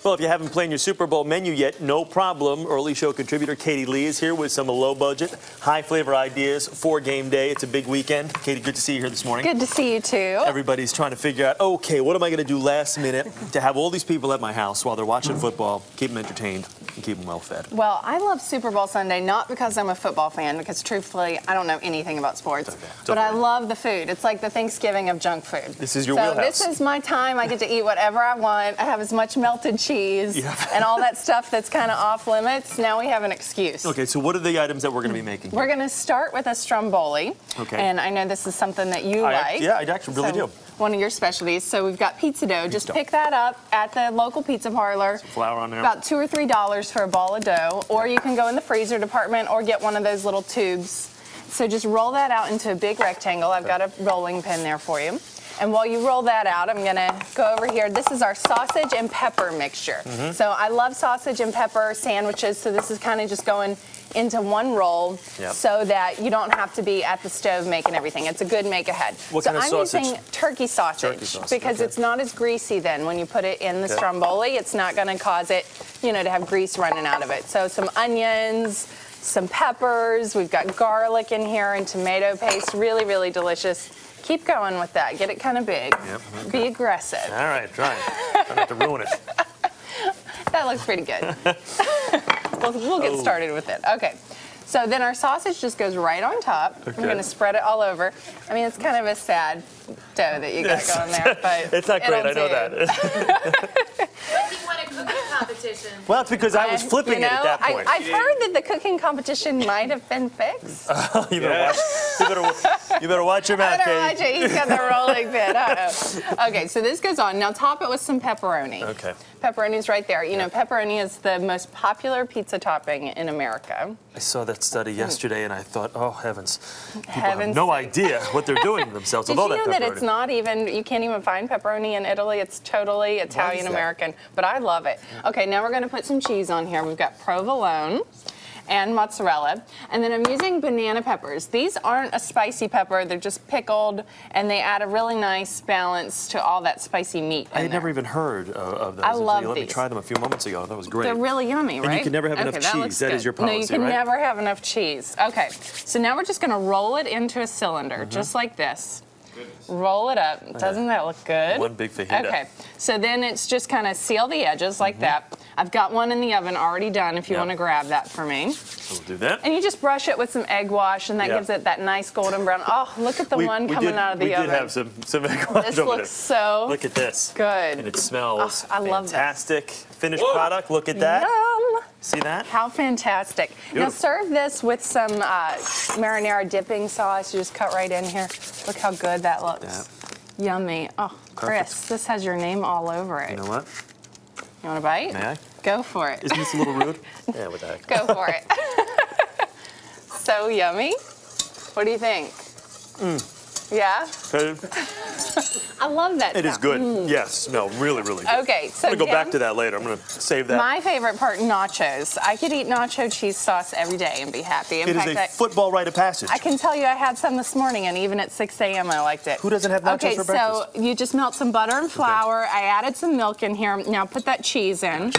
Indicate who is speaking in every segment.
Speaker 1: Well, if you haven't planned your Super Bowl menu yet, no problem. Early show contributor Katie Lee is here with some low-budget, high-flavor ideas for game day. It's a big weekend. Katie, good to see you here this morning.
Speaker 2: Good to see you, too.
Speaker 1: Everybody's trying to figure out, okay, what am I going to do last minute to have all these people at my house while they're watching football, keep them entertained, and keep them well-fed?
Speaker 2: Well, I love Super Bowl Sunday, not because I'm a football fan, because truthfully, I don't know anything about sports. Okay. But I love the food. It's like the Thanksgiving of junk food.
Speaker 1: This is your wheelhouse.
Speaker 2: So this is my time. I get to eat whatever I want. I have as much melted cheese. Yeah. And all that stuff that's kind of off limits. Now we have an excuse.
Speaker 1: Okay, so what are the items that we're going to be making?
Speaker 2: We're going to start with a stromboli. Okay. And I know this is something that you like.
Speaker 1: Yeah, I actually really do.
Speaker 2: One of your specialties. So we've got pizza dough. Just pick that up at the local pizza parlor.
Speaker 1: Some flour on there.
Speaker 2: About $2 or $3 for a ball of dough. Or you can go in the freezer department or get one of those little tubes. So just roll that out into a big rectangle. I've got a rolling pin there for you. And while you roll that out, I'm going to go over here. This is our sausage and pepper mixture. So I love sausage and pepper sandwiches, so this is kind of just going into one roll so that you don't have to be at the stove making everything. It's a good make ahead.
Speaker 1: What kind of sausage?
Speaker 2: I'm using turkey sausage because it's not as greasy then when you put it in the stromboli. It's not going to cause it, you know, to have grease running out of it. So some onions, some peppers, we've got garlic in here and tomato paste. Really, really delicious. Keep going with that. Get it kind of big. Yep, okay. Be aggressive.
Speaker 1: All right, try it. Try not to ruin it.
Speaker 2: That looks pretty good. We'll get started with it. Okay. So then our sausage just goes right on top. Okay. I'm going to spread it all over. I mean, it's kind of a sad dough that you got going there, but
Speaker 1: it's not great. I know that.
Speaker 3: You won a cooking competition.
Speaker 1: Well, it's because I was flipping it at that point.
Speaker 2: I've heard that the cooking competition might have been fixed.
Speaker 1: You better watch your mouth, Katie.
Speaker 2: Watch it. He's got the rolling pin. Uh-oh. Okay, so this goes on. Now top it with some pepperoni. Okay. Pepperoni's right there. You know, pepperoni is the most popular pizza topping in America.
Speaker 1: I saw that study yesterday, and I thought, oh, heavens. People have no idea what they're doing to themselves with all that pepperoni.
Speaker 2: Did you know that it's not even, you can't even find pepperoni in Italy? It's totally Italian-American, but I love it. Okay, now we're going to put some cheese on here. We've got provolone and mozzarella, and then I'm using banana peppers. These aren't a spicy pepper, they're just pickled, and they add a really nice balance to all that spicy meat in
Speaker 1: I had never even heard of those.
Speaker 2: I love these.
Speaker 1: You let me try them a few moments ago. That was great.
Speaker 2: They're really yummy, right?
Speaker 1: And you can never have enough cheese. That is your policy, right?
Speaker 2: No, you can never have enough cheese. Okay, so now we're just going to roll it into a cylinder, just like this. Roll it up. Doesn't that look good?
Speaker 1: One big fajita.
Speaker 2: Okay, so then it's just kind of seal the edges like that. I've got one in the oven already done if you want to grab that for me.
Speaker 1: So we'll do that.
Speaker 2: And you just brush it with some egg wash, and that gives it that nice golden brown. Oh, look at the one coming out of the oven.
Speaker 1: We did have some egg wash.
Speaker 2: This looks so
Speaker 1: Look at this.
Speaker 2: good.
Speaker 1: And it smells
Speaker 2: I love
Speaker 1: fantastic. Finished product. Look at that.
Speaker 2: Yum.
Speaker 1: See that?
Speaker 2: How fantastic. Beautiful. Now serve this with some marinara dipping sauce. You just cut right in here. Look how good that looks. Yummy. Oh, Chris, this has your name all over it.
Speaker 1: You know what?
Speaker 2: You want a bite?
Speaker 1: May I?
Speaker 2: Go for it.
Speaker 1: Isn't this a little rude? Yeah, what the heck?
Speaker 2: Go for it. So yummy. What do you think? Yeah? I love that.
Speaker 1: It is good. Yes, no, really, really good.
Speaker 2: Okay, so
Speaker 1: I'm going to go back to that later. I'm going to save that.
Speaker 2: My favorite part, nachos. I could eat nacho cheese sauce every day and be happy.
Speaker 1: In fact, is a football rite of passage.
Speaker 2: I can tell you I had some this morning, and even at 6 a.m. I liked it.
Speaker 1: Who doesn't have nachos for breakfast?
Speaker 2: Okay, so you just melt some butter and flour. I added some milk in here. Now put that cheese in.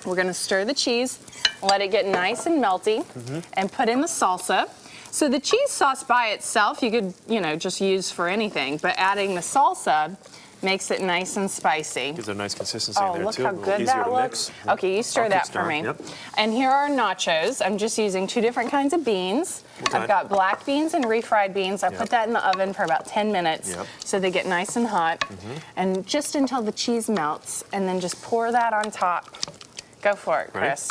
Speaker 2: We're going to stir the cheese, let it get nice and melty, and put in the salsa. So the cheese sauce by itself, you could, you know, just use for anything, but adding the salsa makes it nice and spicy.
Speaker 1: Gives it a nice consistency in there,
Speaker 2: look
Speaker 1: too.
Speaker 2: how good that looks. Okay, you stir that for me. And here are nachos. I'm just using 2 different kinds of beans. I've got black beans and refried beans. I put that in the oven for about 10 minutes so they get nice and hot. And just until the cheese melts, and then just pour that on top. Go for it, Chris.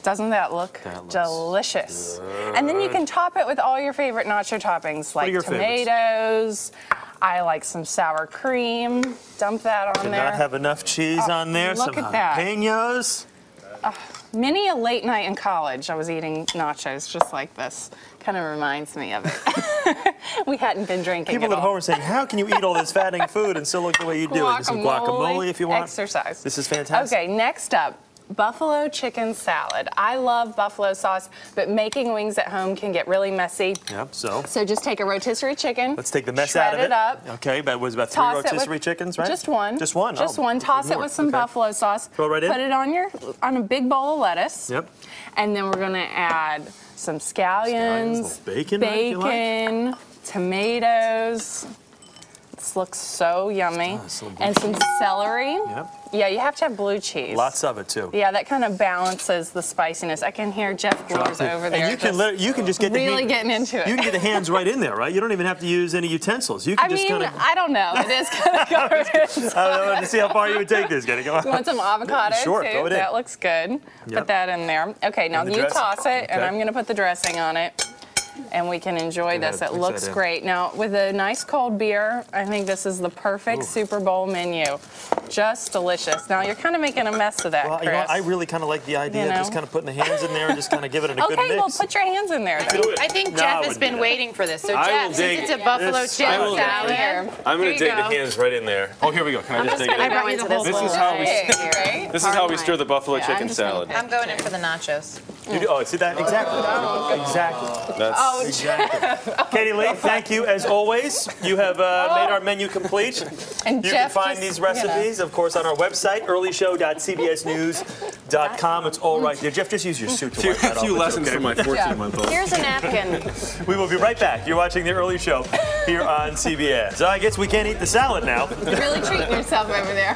Speaker 2: Doesn't that look delicious? Good. And then you can top it with all your favorite nacho toppings, like tomatoes. I like some sour cream. Dump that on there.
Speaker 1: Not have enough cheese on there.
Speaker 2: Look at that.
Speaker 1: Jalapenos.
Speaker 2: Many a late night in college, I was eating nachos just like this. Kind of reminds me of it. We hadn't been drinking
Speaker 1: People at home are saying, how can you eat all this fattening food and still look the way you do? Some guacamole if you want.
Speaker 2: Exercise.
Speaker 1: This is fantastic.
Speaker 2: Okay, next up. buffalo chicken salad. I love buffalo sauce, but making wings at home can get really messy.
Speaker 1: Yep, so
Speaker 2: just take a rotisserie chicken.
Speaker 1: Let's take the mess out of it.
Speaker 2: Shred it up.
Speaker 1: Okay, that was about 3 rotisserie chickens, right?
Speaker 2: Just one.
Speaker 1: Just one?
Speaker 2: Just
Speaker 1: oh,
Speaker 2: one. Toss it with some buffalo sauce.
Speaker 1: Throw it right in?
Speaker 2: Put it on a big bowl of lettuce.
Speaker 1: Yep.
Speaker 2: And then we're going to add some scallions,
Speaker 1: bacon,
Speaker 2: tomatoes. This looks so yummy. And some celery.
Speaker 1: Yep.
Speaker 2: Yeah, you have to have blue cheese.
Speaker 1: Lots of it, too.
Speaker 2: Yeah, that kind of balances the spiciness. I can hear Jeff Glores over there.
Speaker 1: And you can just get
Speaker 2: really getting into it.
Speaker 1: You can get the hands right in there, right? You don't even have to use any utensils. You can
Speaker 2: I don't know. It is kind of garbage.
Speaker 1: I don't know to see how far you would take this. Go on.
Speaker 2: You want some avocado,
Speaker 1: sure,
Speaker 2: too?
Speaker 1: throw it in.
Speaker 2: That looks good. Put that in there. Okay, now you toss it, and I'm going to put the dressing on it. And we can enjoy this. It looks great. Now, with a nice cold beer, I think this is the perfect Super Bowl menu. Just delicious. Now, you're kind of making a mess of that, Chris.
Speaker 1: You know, I really kind of like the idea of just kind of putting the hands in there and just kind of giving it a good mix.
Speaker 2: Okay, well, put your hands in there.
Speaker 3: I think Jeff has been waiting for this. So, Jeff, since it's a buffalo chicken salad here.
Speaker 4: I'm going to dig the hands right in there. Oh, here we go. Can I just dig it in?
Speaker 2: I brought you the whole
Speaker 4: This is how we stir the buffalo chicken salad.
Speaker 3: I'm going in for the nachos.
Speaker 1: Oh, see that? Exactly. Exactly. Exactly. Katie Lee, thank you as always. You have made our menu complete.
Speaker 2: And
Speaker 1: you
Speaker 2: Jeff
Speaker 1: can find these recipes, of course, on our website, earlyshow.cbsnews.com. It's all right there. Jeff, just use your suit to wipe that off.
Speaker 4: A few lessons from my 14-month-old.
Speaker 3: Here's a napkin.
Speaker 1: We will be right back. You're watching The Early Show here on CBS. I guess we can't eat the salad now.
Speaker 2: You're really treating yourself over there.